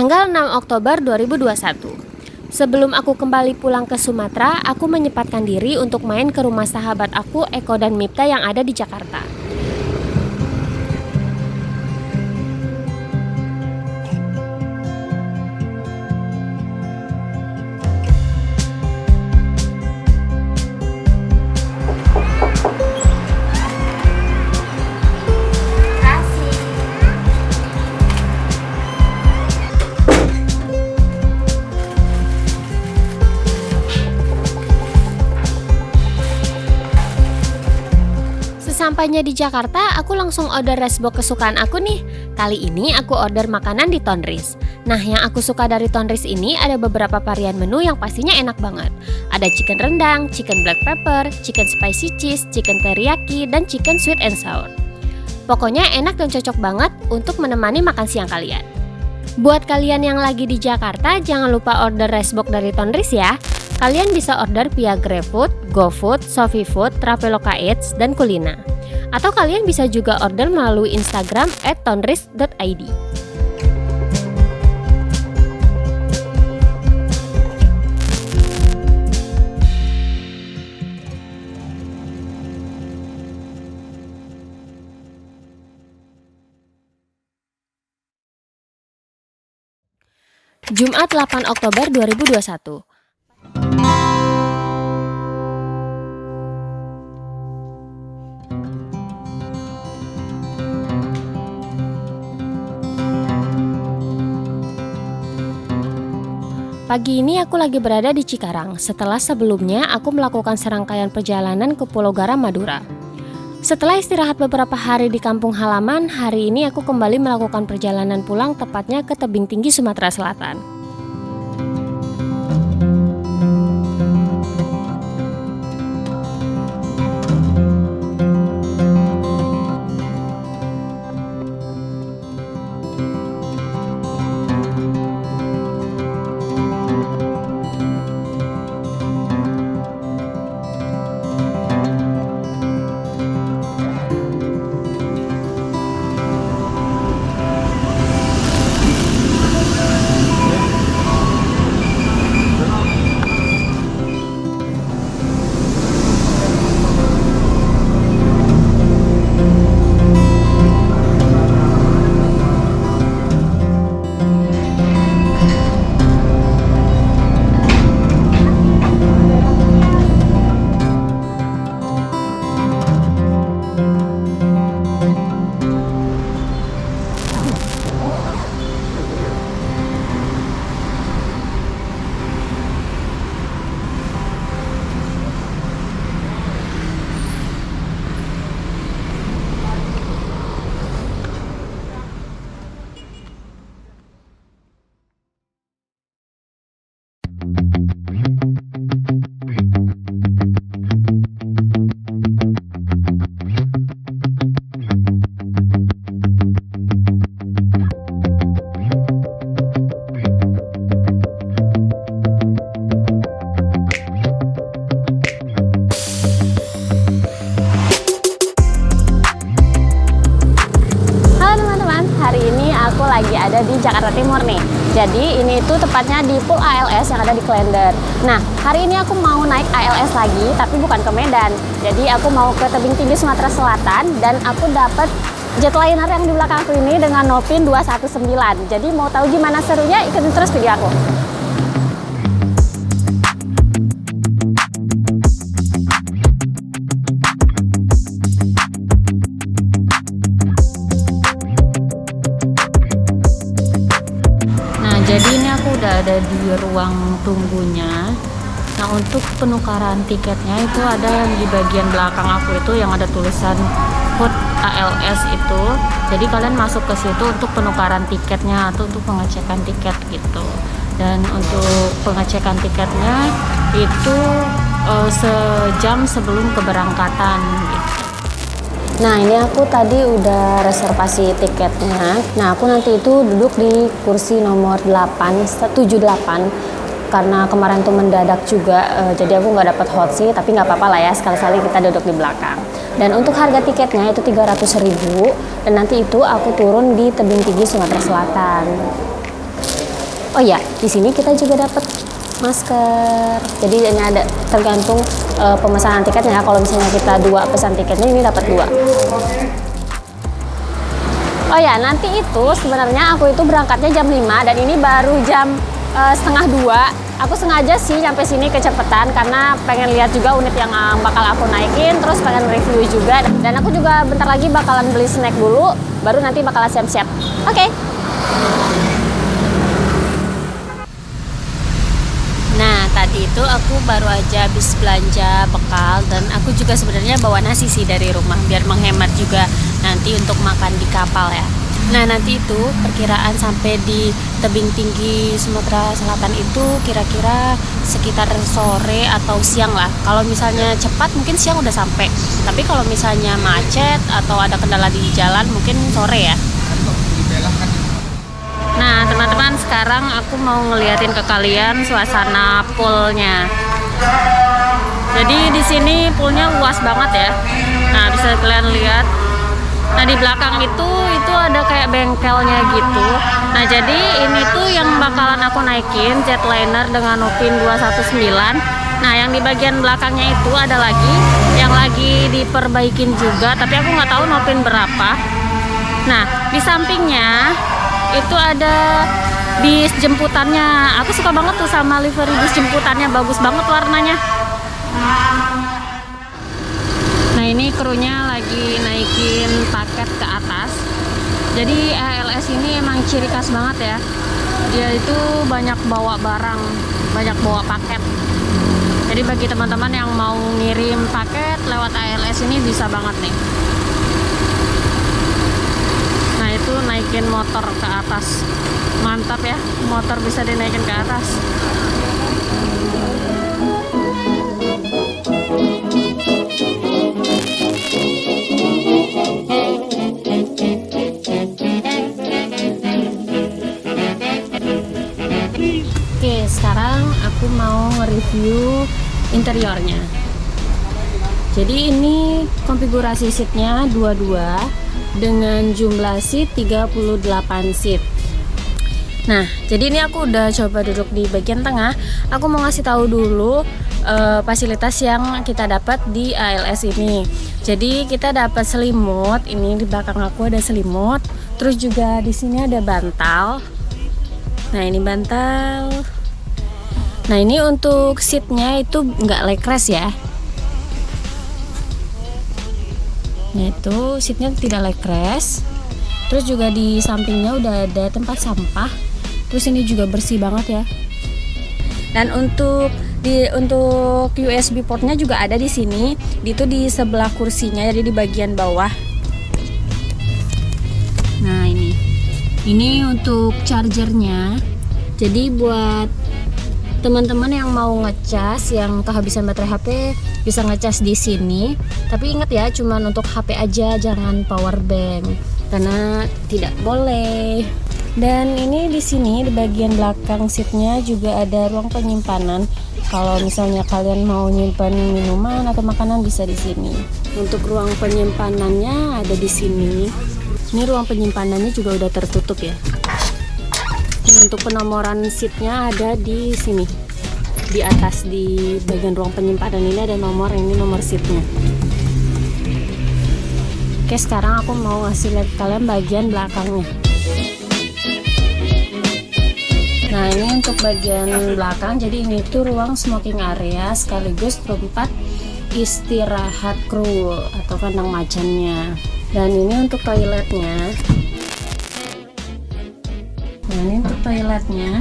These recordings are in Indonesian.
Tanggal 6 Oktober 2021. Sebelum aku kembali pulang ke Sumatera, aku menyempatkan diri untuk main ke rumah sahabat aku, Eko dan Mipta yang ada di Jakarta. Sesampainya di Jakarta, aku langsung order resbox kesukaan aku nih. Kali ini aku order makanan di Tonris. Nah, yang aku suka dari Tonris ini ada beberapa varian menu yang pastinya enak banget. Ada chicken rendang, chicken black pepper, chicken spicy cheese, chicken teriyaki, dan chicken sweet and sour. Pokoknya enak dan cocok banget untuk menemani makan siang kalian. Buat kalian yang lagi di Jakarta, jangan lupa order resbox dari Tonris ya. Kalian bisa order via GrabFood, GoFood, ShopeeFood, Traveloka Eats, dan Kulina. Atau kalian bisa juga order melalui Instagram @tonris.id. Jumat 8 Oktober 2021. Pagi ini aku lagi berada di Cikarang setelah sebelumnya aku melakukan serangkaian perjalanan ke Pulau Garam, Madura. Setelah istirahat beberapa hari di kampung halaman, hari ini aku kembali melakukan perjalanan pulang tepatnya ke tebing tinggi Sumatera Selatan. Lagi ada di Jakarta Timur nih. Jadi ini tuh tepatnya di Pool ALS yang ada di Klender. Nah, hari ini aku mau naik ALS lagi, tapi bukan ke Medan. Jadi aku mau ke tebing tinggi Sumatera Selatan dan aku dapat jetliner yang di belakang aku ini dengan Nopin 219. Jadi mau tahu gimana serunya, ikutin terus video aku. Jadi ini aku udah ada di ruang tunggunya. Nah, untuk penukaran tiketnya itu ada di bagian belakang aku itu yang ada tulisan HUT ALS itu. Jadi kalian masuk ke situ untuk penukaran tiketnya atau untuk pengecekan tiket gitu. Dan untuk pengecekan tiketnya itu sejam sebelum keberangkatan gitu. Nah, ini aku tadi udah reservasi tiketnya. Nah, aku nanti itu duduk di kursi nomor 78 karena kemarin tuh mendadak juga, jadi aku nggak dapat hot seat, tapi nggak apa-apa lah ya, sekali-kali kita duduk di belakang. Dan untuk harga tiketnya itu 300.000 dan nanti itu aku turun di tebing tinggi Sumatera Selatan. Oh ya, di sini kita juga dapat masker. Jadi ini ada tergantung pemesanan tiketnya. Kalau misalnya kita 2 pesan tiketnya, ini dapat 2. Oh ya, nanti itu sebenarnya aku itu berangkatnya jam 5 dan ini baru jam setengah 2. Aku sengaja sih sampai sini kecepatan karena pengen lihat juga unit yang bakal aku naikin, terus pengen review juga. Dan aku juga bentar lagi bakalan beli snack dulu, baru nanti bakalan siap-siap. Oke. Nah, tadi itu aku baru aja habis belanja bekal dan aku juga sebenarnya bawa nasi sih dari rumah biar menghemat juga nanti untuk makan di kapal ya. Nah, nanti itu perkiraan sampai di tebing tinggi Sumatera Selatan itu kira-kira sekitar sore atau siang lah. Kalau misalnya cepat mungkin siang udah sampai. Tapi kalau misalnya macet atau ada kendala di jalan mungkin sore ya. Nah, teman-teman, sekarang aku mau ngeliatin ke kalian suasana poolnya. Jadi di sini poolnya luas banget ya. Nah, bisa kalian lihat. Nah, di belakang itu ada kayak bengkelnya gitu. Nah, jadi ini tuh yang bakalan aku naikin jetliner dengan Nopin 219. Nah, yang di bagian belakangnya itu ada lagi yang lagi diperbaikin juga, tapi aku nggak tahu Nopin berapa. Nah, di sampingnya itu ada bis jemputannya. Aku suka banget tuh sama livery bis jemputannya, bagus banget warnanya. Nah, ini krunya lagi naikin paket ke atas. Jadi ALS ini emang ciri khas banget ya. Dia itu banyak bawa barang, banyak bawa paket. Jadi bagi teman-teman yang mau ngirim paket lewat ALS ini bisa banget nih. Nah, itu naikin motor ke atas. Mantap ya, motor bisa dinaikin ke atas. Oke, sekarang aku mau nge-review interiornya. Jadi ini konfigurasi seatnya 22 dengan jumlah seat 38 seat. Nah, jadi ini aku udah coba duduk di bagian tengah. Aku mau ngasih tahu dulu fasilitas yang kita dapat di ALS ini. Jadi kita dapat selimut. Ini di belakang aku ada selimut. Terus juga di sini ada bantal. Nah, ini bantal. Nah, ini untuk seatnya itu nggak legress ya. Nah, itu seatnya tidak legress. Terus juga di sampingnya udah ada tempat sampah. Terus ini juga bersih banget ya. Dan untuk USB portnya juga ada di sini. Itu di sebelah kursinya, jadi di bagian bawah. Nah, ini untuk chargernya. Jadi buat teman-teman yang mau ngecas, yang kehabisan baterai HP, bisa ngecas di sini. Tapi ingat ya, cuman untuk HP aja, jangan power bank karena tidak boleh. Dan ini di sini di bagian belakang seatnya juga ada ruang penyimpanan. Kalau misalnya kalian mau nyimpan minuman atau makanan bisa di sini. Untuk ruang penyimpanannya ada di sini. Ini ruang penyimpanannya juga udah tertutup ya. Dan untuk penomoran seatnya ada di sini. Di atas di bagian ruang penyimpanan ini ada nomor, ini nomor seatnya. Oke, sekarang aku mau ngasih lihat kalian bagian belakangnya. Nah, ini untuk bagian belakang. Jadi ini tuh ruang smoking area sekaligus tempat istirahat kru atau kandang macannya. Dan ini untuk toiletnya. Nah, ini untuk toiletnya.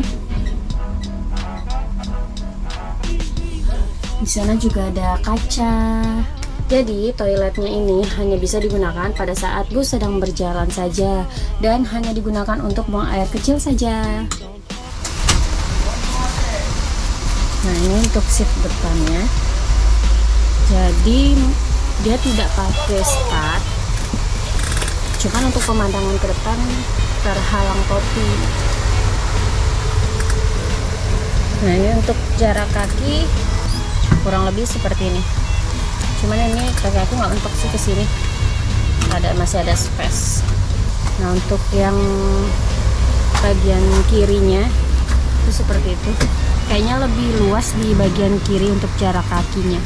Di sana juga ada kaca. Jadi toiletnya ini hanya bisa digunakan pada saat bus sedang berjalan saja dan hanya digunakan untuk buang air kecil saja. Nah, ini untuk seat depannya. Jadi dia tidak pakai start. Cuman untuk pemandangan ke depan terhalang topi. Nah, ini untuk jarak kaki kurang lebih seperti ini. Cuman ini kaki aku nggak mentok sih ke sini. Masih ada space. Nah, untuk yang bagian kirinya itu seperti itu. Kayaknya lebih luas di bagian kiri untuk jarak kakinya.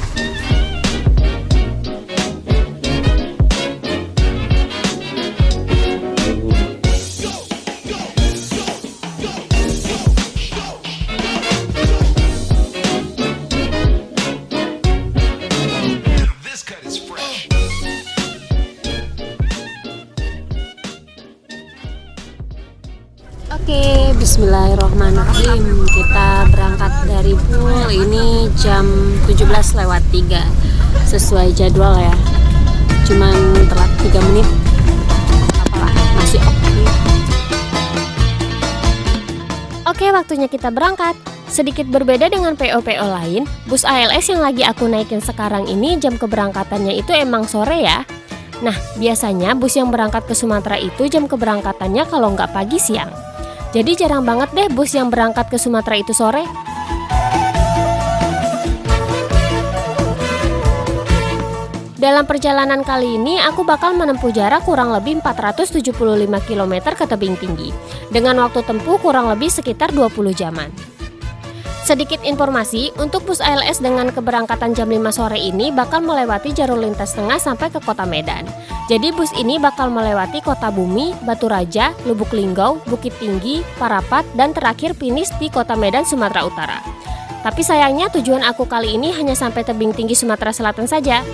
Oke, bismillahirrahmanirrahim. Kita berangkat dari pool ini jam 17:03. Sesuai jadwal ya. Cuman telat 3 menit. Apalah, masih oke. Oke, waktunya kita berangkat. Sedikit berbeda dengan PO-PO lain, bus ALS yang lagi aku naikin sekarang ini jam keberangkatannya itu emang sore ya. Nah, biasanya bus yang berangkat ke Sumatera itu jam keberangkatannya kalau nggak pagi siang. Jadi jarang banget deh bus yang berangkat ke Sumatera itu sore. Dalam perjalanan kali ini aku bakal menempuh jarak kurang lebih 475 km ke tebing tinggi dengan waktu tempuh kurang lebih sekitar 20 jaman. Sedikit informasi, untuk bus ALS dengan keberangkatan jam 5 sore ini bakal melewati jalur lintas tengah sampai ke kota Medan. Jadi bus ini bakal melewati Kota Bumi, Batu Raja, Lubuk Linggau, Bukit Tinggi, Parapat, dan terakhir finish di Kota Medan, Sumatera Utara. Tapi sayangnya tujuan aku kali ini hanya sampai tebing tinggi Sumatera Selatan saja.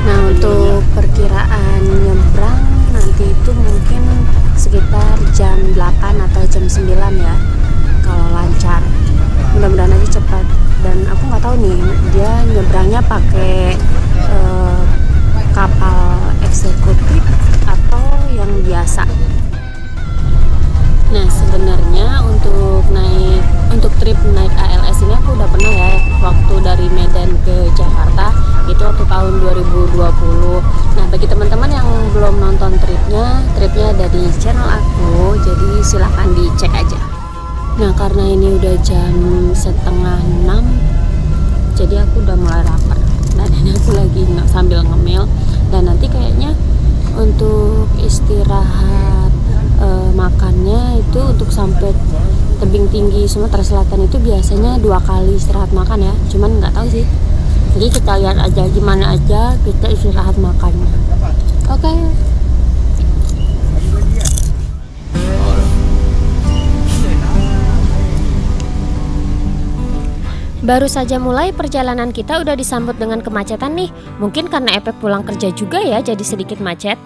Nah, untuk perkiraan nyebrang nanti itu mungkin sekitar jam 8 atau jam 9 ya, kalau lancar. Mudah-mudahan aja cepat. Dan aku nggak tahu nih dia nyebrangnya pakai kapal eksekutif atau yang biasa. Nah, sebenarnya untuk trip naik ALS ini aku udah pernah ya, waktu dari Medan ke Jakarta itu waktu tahun 2020. Nah, bagi teman-teman yang belum nonton tripnya ada di channel aku, jadi silahkan dicek aja. Nah, karena ini udah jam 5:30, jadi aku udah mulai lapar. Dan ini aku lagi sambil ngemil. Dan nanti kayaknya untuk istirahat makannya itu untuk sampai tebing tinggi Sumatera Selatan itu biasanya 2 kali istirahat makan ya. Cuman nggak tahu sih. Jadi kita lihat aja gimana aja kita istirahat makannya. Oke. Baru saja mulai perjalanan kita udah disambut dengan kemacetan nih. Mungkin karena efek pulang kerja juga ya, jadi sedikit macet.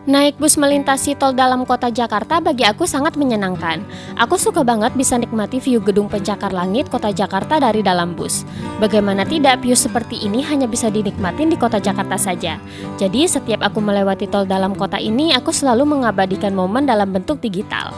Naik bus melintasi tol dalam kota Jakarta bagi aku sangat menyenangkan. Aku suka banget bisa nikmati view gedung pencakar langit kota Jakarta dari dalam bus. Bagaimana tidak, view seperti ini hanya bisa dinikmatin di kota Jakarta saja. Jadi setiap aku melewati tol dalam kota ini, aku selalu mengabadikan momen dalam bentuk digital.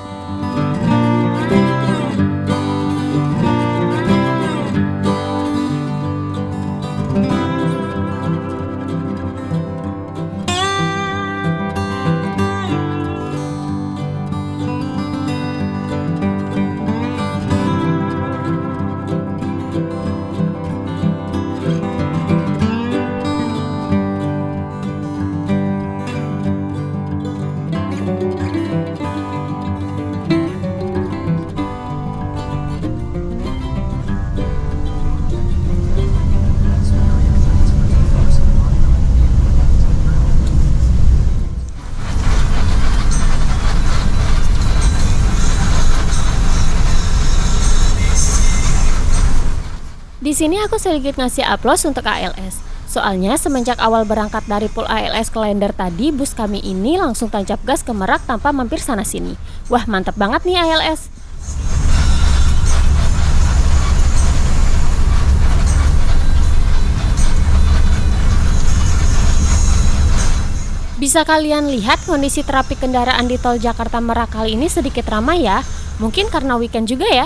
Di sini aku sedikit ngasih aplaus untuk ALS. Soalnya semenjak awal berangkat dari pool ALS ke Lender tadi, bus kami ini langsung tancap gas ke Merak tanpa mampir sana sini. Wah, mantap banget nih ALS. Bisa kalian lihat kondisi trafik kendaraan di tol Jakarta Merak kali ini sedikit ramai ya. Mungkin karena weekend juga ya.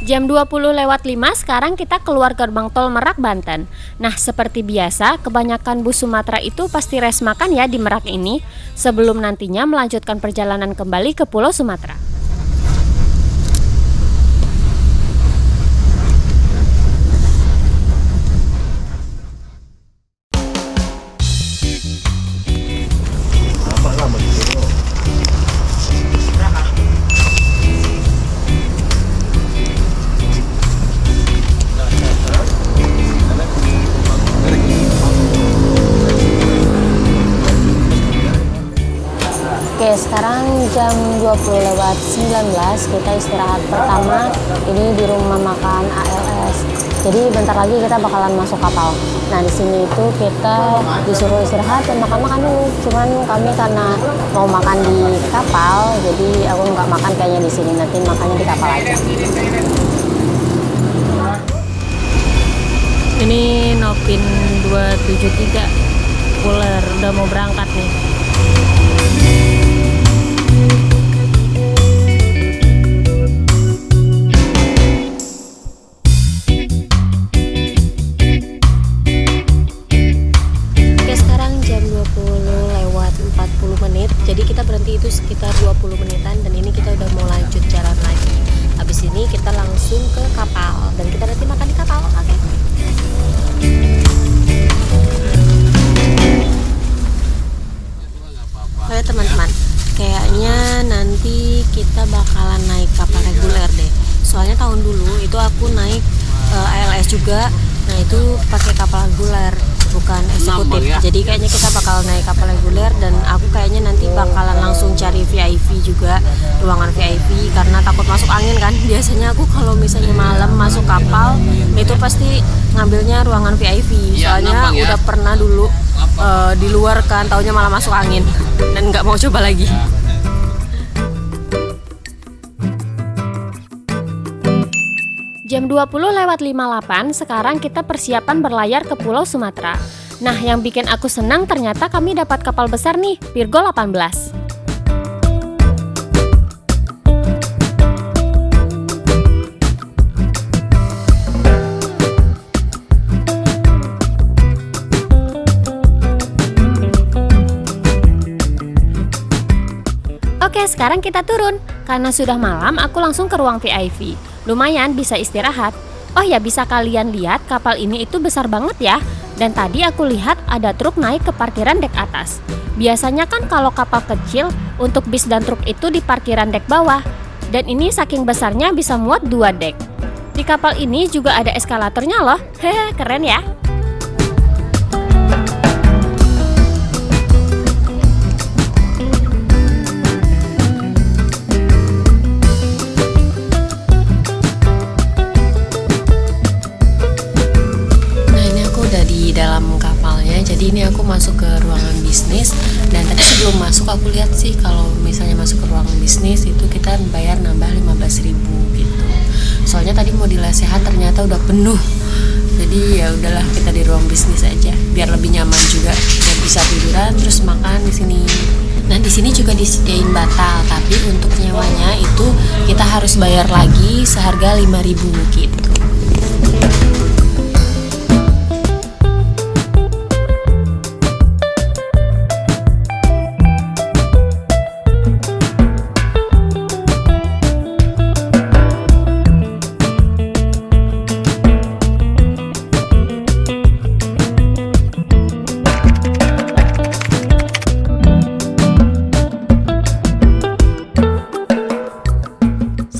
Jam 20.05 sekarang kita keluar gerbang tol Merak, Banten. Nah, seperti biasa, kebanyakan bus Sumatera itu pasti rest makan ya di Merak ini, sebelum nantinya melanjutkan perjalanan kembali ke Pulau Sumatera. Oke, sekarang jam 20.19 kita istirahat pertama ini di rumah makan ALS. Jadi bentar lagi kita bakalan masuk kapal. Nah, di sini itu kita disuruh istirahat dan makan-makan dulu. Cuman kami karena mau makan di kapal, jadi aku nggak makan kayaknya di sini, nanti makannya di kapal aja. Ini Novin 273 Puler udah mau berangkat nih. Jadi kita berhenti itu sekitar 20 menitan dan ini kita udah mau lanjut jalan lagi. Habis ini kita langsung ke kapal dan kita nanti makan di kapal, oke? Oke teman-teman, kayaknya nanti kita bakalan naik kapal reguler deh. Soalnya tahun dulu itu aku naik ALS juga, nah itu pakai kapal reguler, bukan eksekutif. Jadi kayaknya kita bakal naik kapal reguler dan aku kayaknya nanti bakalan langsung cari VIP juga, ruangan VIP, karena takut masuk angin kan. Biasanya aku kalau misalnya malam masuk kapal itu pasti ngambilnya ruangan VIP. Soalnya udah pernah dulu di luar kan, taunya malah masuk angin dan nggak mau coba lagi. Jam 20.58 sekarang kita persiapan berlayar ke Pulau Sumatera. Nah, yang bikin aku senang ternyata kami dapat kapal besar nih, Virgo 18. Oke, sekarang kita turun. Karena sudah malam, aku langsung ke ruang VIP. Lumayan bisa istirahat. Oh ya, bisa kalian lihat kapal ini itu besar banget ya. Dan tadi aku lihat ada truk naik ke parkiran dek atas. Biasanya kan kalau kapal kecil, untuk bis dan truk itu di parkiran dek bawah. Dan ini saking besarnya bisa muat 2 dek. Di kapal ini juga ada eskalatornya loh. Hehe, keren ya. Dalam kapalnya, jadi ini aku masuk ke ruangan bisnis. Dan tadi sebelum masuk aku lihat sih kalau misalnya masuk ke ruangan bisnis itu kita bayar nambah 15.000 gitu. Soalnya tadi mau dilesehan ternyata udah penuh. Jadi ya udahlah, kita di ruang bisnis aja biar lebih nyaman juga dan bisa tiduran terus makan di sini. Nah, di sini juga disediain batal, tapi untuk nyewanya itu kita harus bayar lagi seharga 5.000 gitu.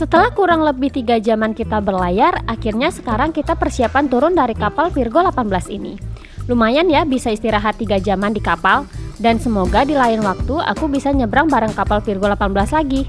Setelah kurang lebih 3 jaman kita berlayar, akhirnya sekarang kita persiapan turun dari kapal Virgo 18 ini. Lumayan ya, bisa istirahat 3 jaman di kapal. Dan semoga di lain waktu aku bisa nyebrang bareng kapal Virgo 18 lagi.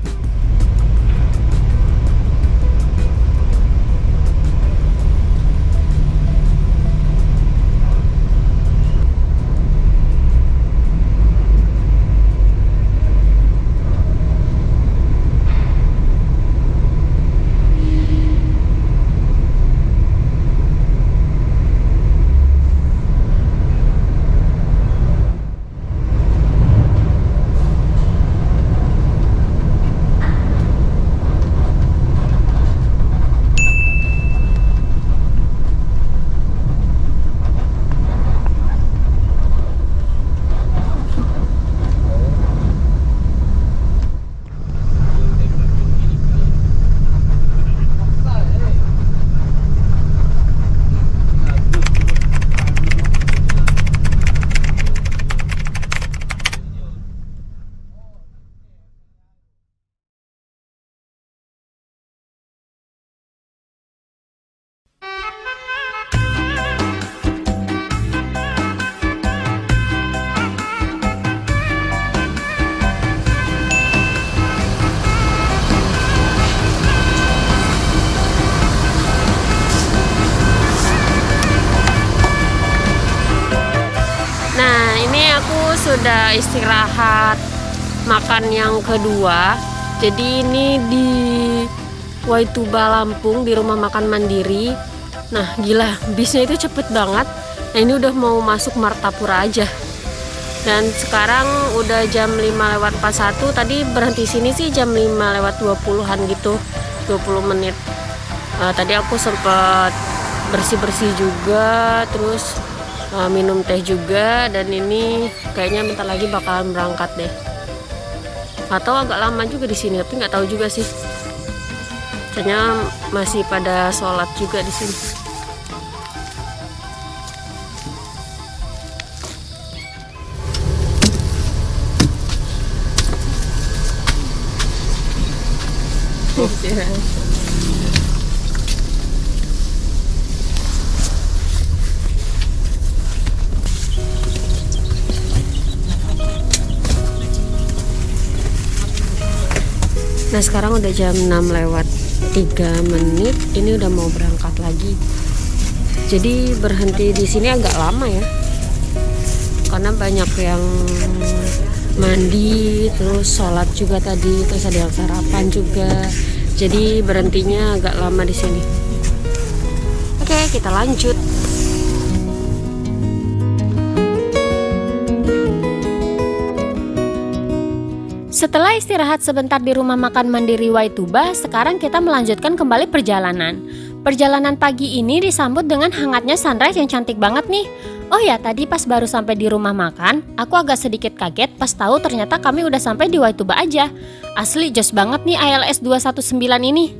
Sudah istirahat makan yang kedua. Jadi ini di Waituba Lampung, di rumah makan Mandiri. Nah gila, bisnya itu cepet banget. Nah ini udah mau masuk Martapura aja. Dan sekarang udah jam 5:41. Tadi berhenti sini sih jam 5:20-an gitu, 20 menit. Tadi aku sempet bersih-bersih juga, terus minum teh juga, dan ini kayaknya bentar lagi bakalan berangkat deh. Atau agak lama juga di sini, tapi nggak tahu juga sih. Kayaknya masih pada sholat juga di sini. Nah sekarang udah jam 6:03, ini udah mau berangkat lagi. Jadi berhenti di sini agak lama ya, karena banyak yang mandi, terus sholat juga tadi, terus ada yang sarapan juga. Jadi berhentinya agak lama di sini. Oke, kita lanjut. Setelah istirahat sebentar di rumah makan Mandiri Waituba, sekarang kita melanjutkan kembali perjalanan. Perjalanan pagi ini disambut dengan hangatnya sunrise yang cantik banget nih. Oh ya, tadi pas baru sampai di rumah makan, aku agak sedikit kaget pas tahu ternyata kami udah sampai di Waituba aja. Asli jos banget nih ALS 219 ini.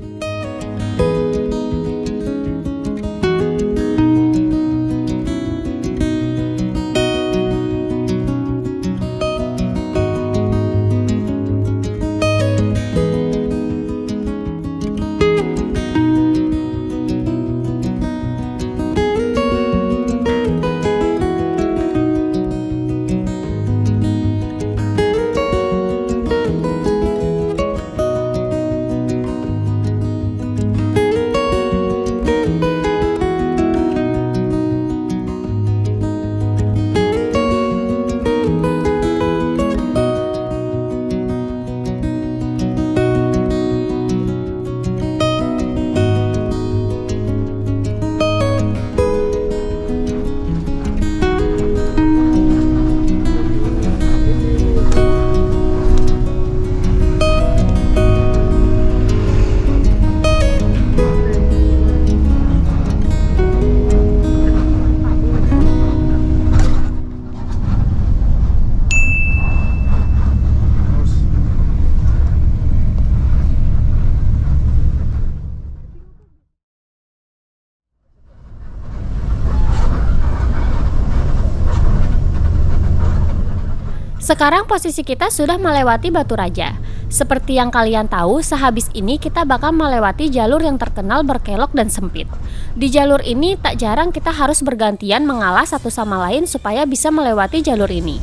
Sekarang posisi kita sudah melewati Batu Raja. Seperti yang kalian tahu, sehabis ini kita bakal melewati jalur yang terkenal berkelok dan sempit. Di jalur ini tak jarang kita harus bergantian mengalah satu sama lain supaya bisa melewati jalur ini.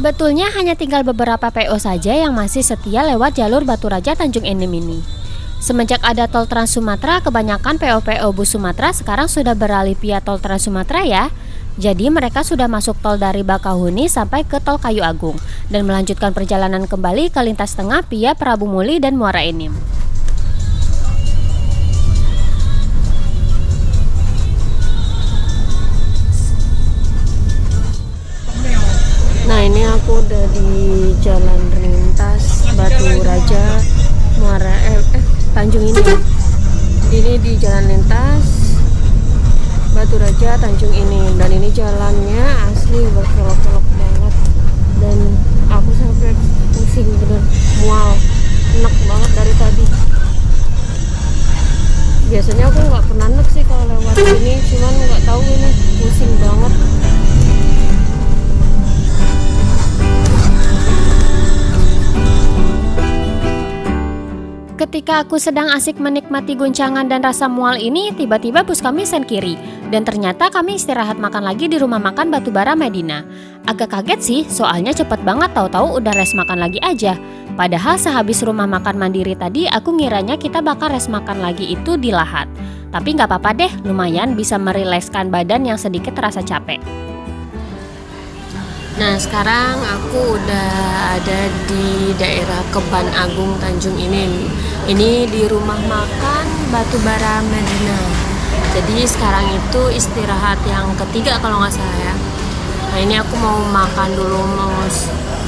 Sebetulnya hanya tinggal beberapa PO saja yang masih setia lewat jalur Batu Raja Tanjung Enim ini. Semenjak ada tol Trans Sumatera, kebanyakan PO-PO bus Sumatera sekarang sudah beralih via tol Trans Sumatera ya. Jadi mereka sudah masuk tol dari Bakauheni sampai ke tol Kayu Agung dan melanjutkan perjalanan kembali ke lintas tengah via Prabu Muli dan Muara Enim. Nah, ini aku udah di jalan lintas Batu Raja Tanjung Enim. Ini di jalan lintas Batu Raja Tanjung Enim, dan ini jalannya asli berkelok-kelok banget dan aku sampai pusing bener, mual, enak banget dari tadi. Biasanya aku nggak pernah enak sih kalau lewat sini, cuman nggak tahu ini pusing banget. Ketika aku sedang asik menikmati guncangan dan rasa mual ini, tiba-tiba bus kami sen kiri. Dan ternyata kami istirahat makan lagi di rumah makan Batubara Medina. Agak kaget sih, soalnya cepet banget, tahu-tahu udah res makan lagi aja. Padahal sehabis rumah makan Mandiri tadi, aku ngiranya kita bakal res makan lagi itu di Lahat. Tapi nggak apa-apa deh, lumayan bisa merilekskan badan yang sedikit terasa capek. Nah, sekarang aku udah ada di daerah Keban Agung Tanjung Enim. Ini di rumah makan Batubara Medina. Jadi sekarang itu istirahat yang ketiga kalau nggak salah ya. Nah, ini aku mau makan dulu,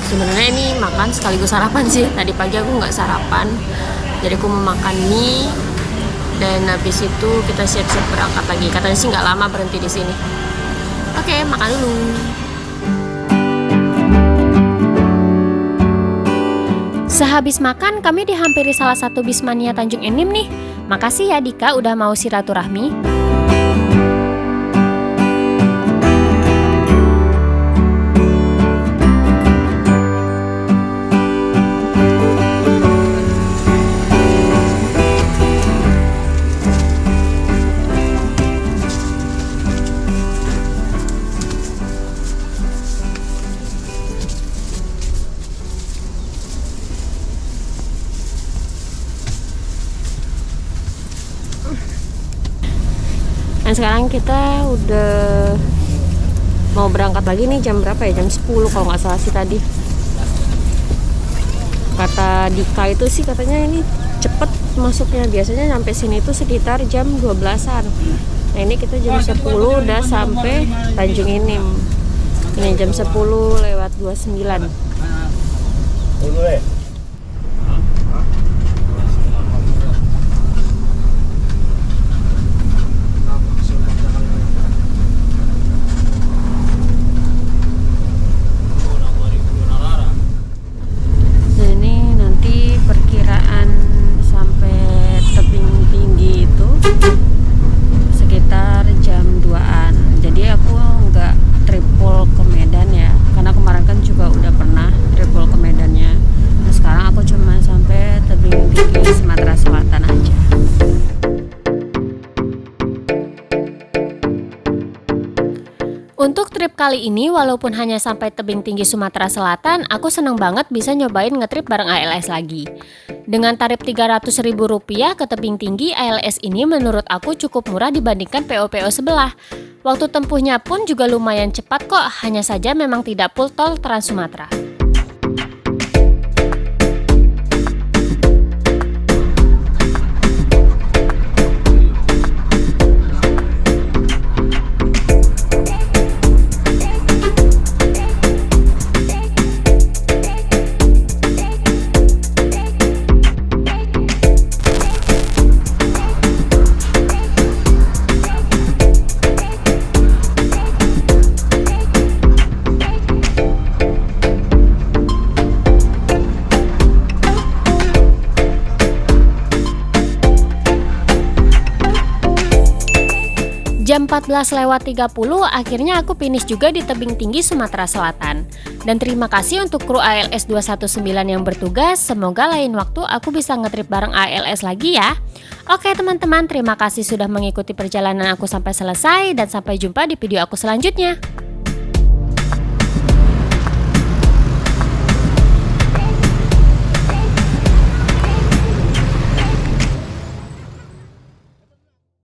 sebenarnya ini makan sekaligus sarapan sih. Tadi pagi aku nggak sarapan, jadi aku mau makan mie. Dan habis itu kita siap-siap berangkat lagi. Katanya sih nggak lama berhenti di sini. Oke, makan dulu. Sehabis makan, kami dihampiri salah satu Bismania Tanjung Enim nih. Makasih ya Dika udah mau silaturahmi. Dan sekarang kita udah mau berangkat lagi nih, jam berapa ya? Jam 10 kalau nggak salah sih tadi. Kata Dika itu sih katanya ini cepet masuknya. Biasanya sampai sini itu sekitar jam 12-an. Nah, ini kita jam 10 udah sampai Tanjung Enim. Ini jam 10 lewat 29. Untuk trip kali ini, walaupun hanya sampai tebing tinggi Sumatera Selatan, aku senang banget bisa nyobain ngetrip bareng ALS lagi. Dengan tarif Rp300.000 ke tebing tinggi, ALS ini menurut aku cukup murah dibandingkan PO-PO sebelah. Waktu tempuhnya pun juga lumayan cepat kok, hanya saja memang tidak full tol Trans Sumatera. Jam 14.30 akhirnya aku finish juga di tebing tinggi Sumatera Selatan. Dan terima kasih untuk kru ALS 219 yang bertugas. Semoga lain waktu aku bisa ngetrip bareng ALS lagi ya. Oke teman-teman, terima kasih sudah mengikuti perjalanan aku sampai selesai dan sampai jumpa di video aku selanjutnya.